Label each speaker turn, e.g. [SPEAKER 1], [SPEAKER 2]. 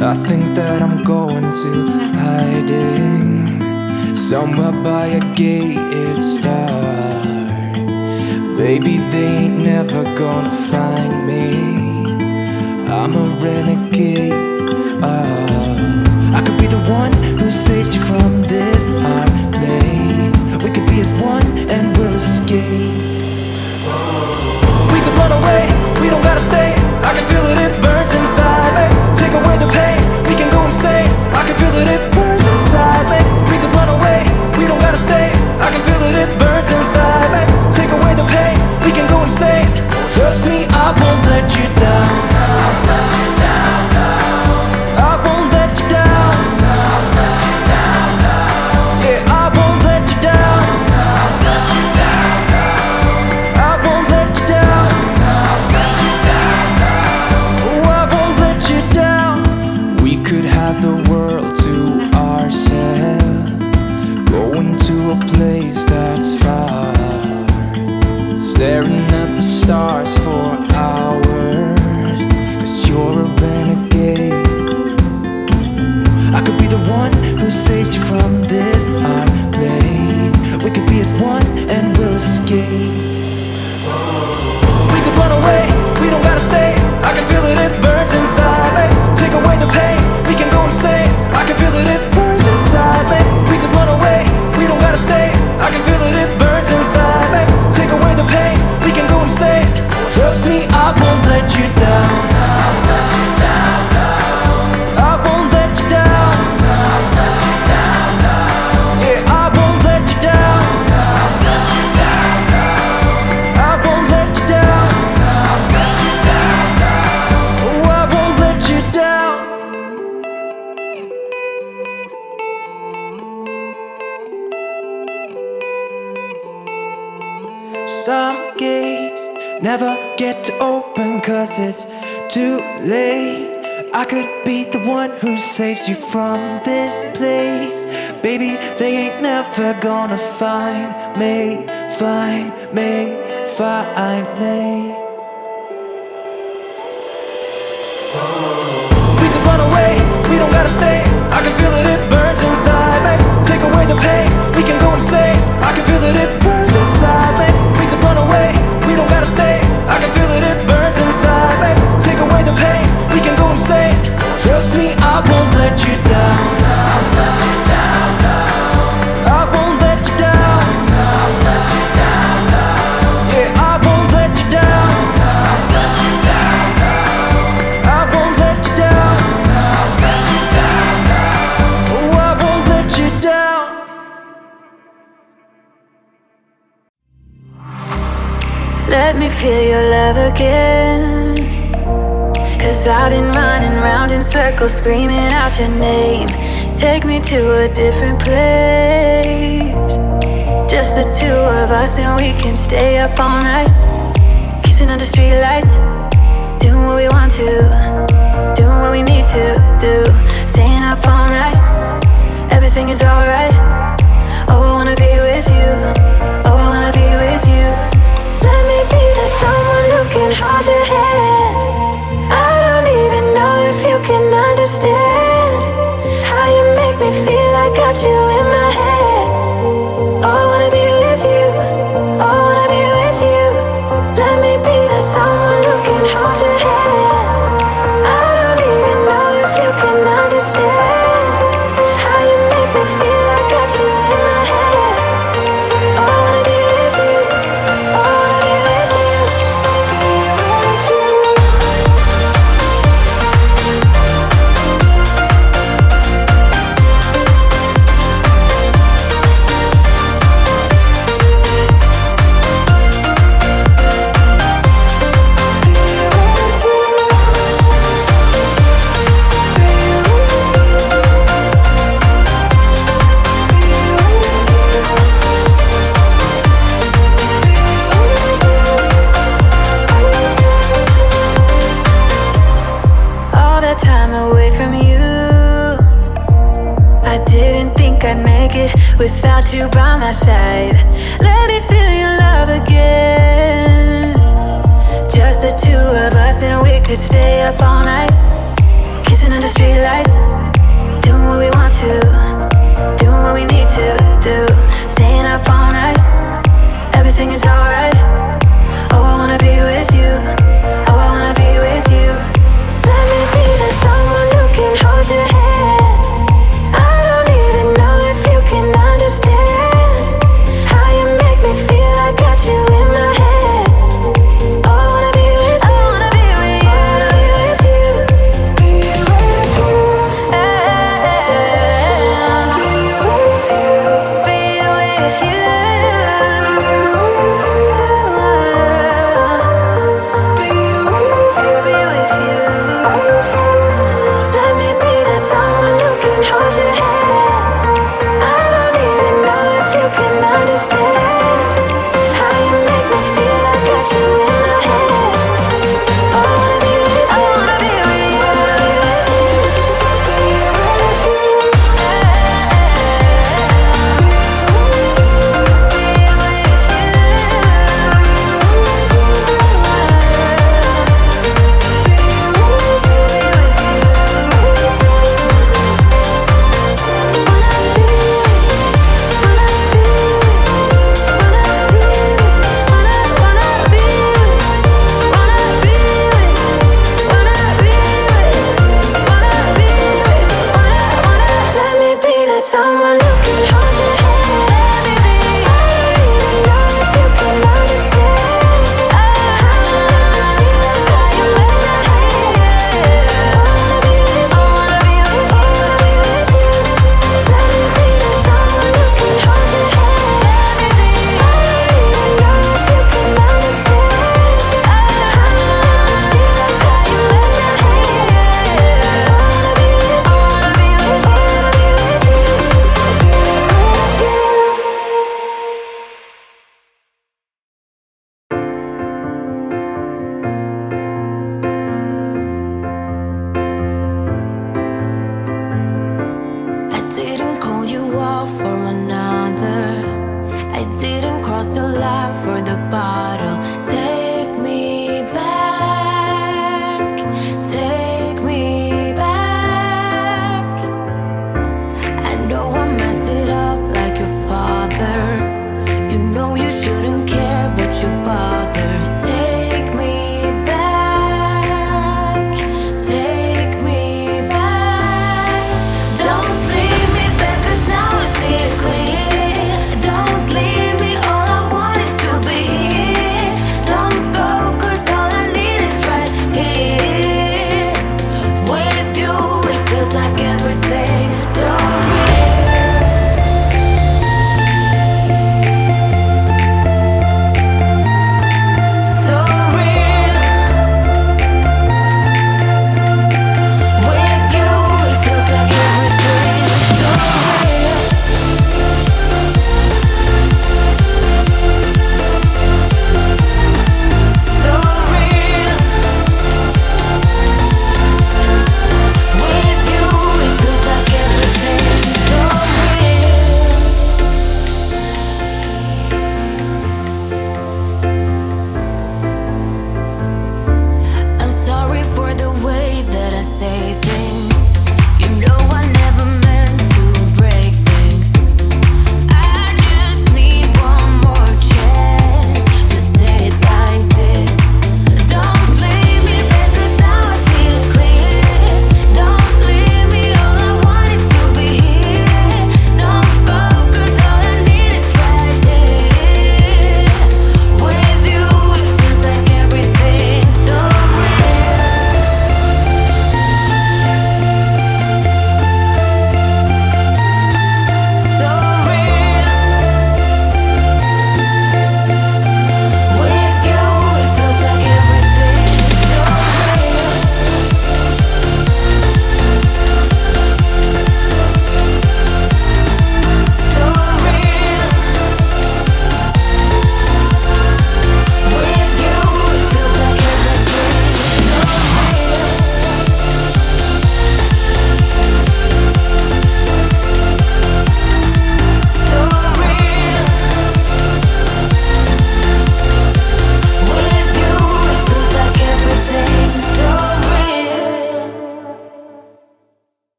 [SPEAKER 1] I think that I'm going to hiding somewhere by a gated star. Baby, they ain't never gonna find me. I'm a renegade. I could be the one who saved you from this hard place. We could be as one and we'll escape. We could run away, we don't gotta stay. I can feel it, it burns inside me. Take away the pain, we can go insane. I can feel it, it burns inside me. We could run away, we don't gotta stay. I can feel it, it burns inside me. Take away the pain, we can go insane. Trust me, I won't let you down. I won't let you down. Yeah, I won't let you down. I won't let you down. Oh, I won't let you down. We could have the world to ourselves, going to a place that's far, staring at the stars for hours, 'cause you're a renegade. I could be the one who saved you from this hard place. We could be as one and we'll escape. We could run away, we don't gotta stay. I can feel it, it burns inside me. Take away the pain, we can go insane. I can feel it, it burns inside me. We could run away, we don't gotta stay. I can feel it, it burns inside me. Take away the pain, we can go insane. Trust me, I won't let you down. I won't let you down. Yeah, I won't let you down. I won't let you down. Oh, I won't let you down. Some gates never get to open 'cause it's too late. I could be the one who saves you from this place. Baby, they ain't never gonna find me, find me, find me. We could run away, we don't gotta stay. I can feel it, it burns inside me. Take away the pain, we can go insane. I can feel it, it burns inside me. We could run away, we don't gotta stay. I can feel it, it burns inside me. Take away the pain, we can go insane. Trust me, I won't let you down. I won't let you down. Yeah, I won't let you down. I won't let you down. Oh, I won't let you down.
[SPEAKER 2] Let me feel your love again, 'cause I've been running round in circles screaming out your name. Take me to a different place, just the two of us, and we can stay up all night, kissing under streetlights, doing what we want to, doing what we need to do, staying up all night, everything is alright. Oh, I wanna be with you, oh, I wanna be with you. Let me be that someone who can hold your hand. I don't even know if you can understand how you make me feel. I got you in my head. Oh, I wanna be with you, oh, I wanna be with you. Let me be that someone who can hold your hand. I don't even know if you can understand how you make me feel. I got you in my head. Oh, I wanna be with you, oh, I wanna be with you. All that time away from you, I didn't think I'd make it without you by my side. Let me feel your love again, just the two of us, and we could stay up all night, kissing dancing under streetlights, doing what we want to, doing what we need to do, staying up all night. Everything is all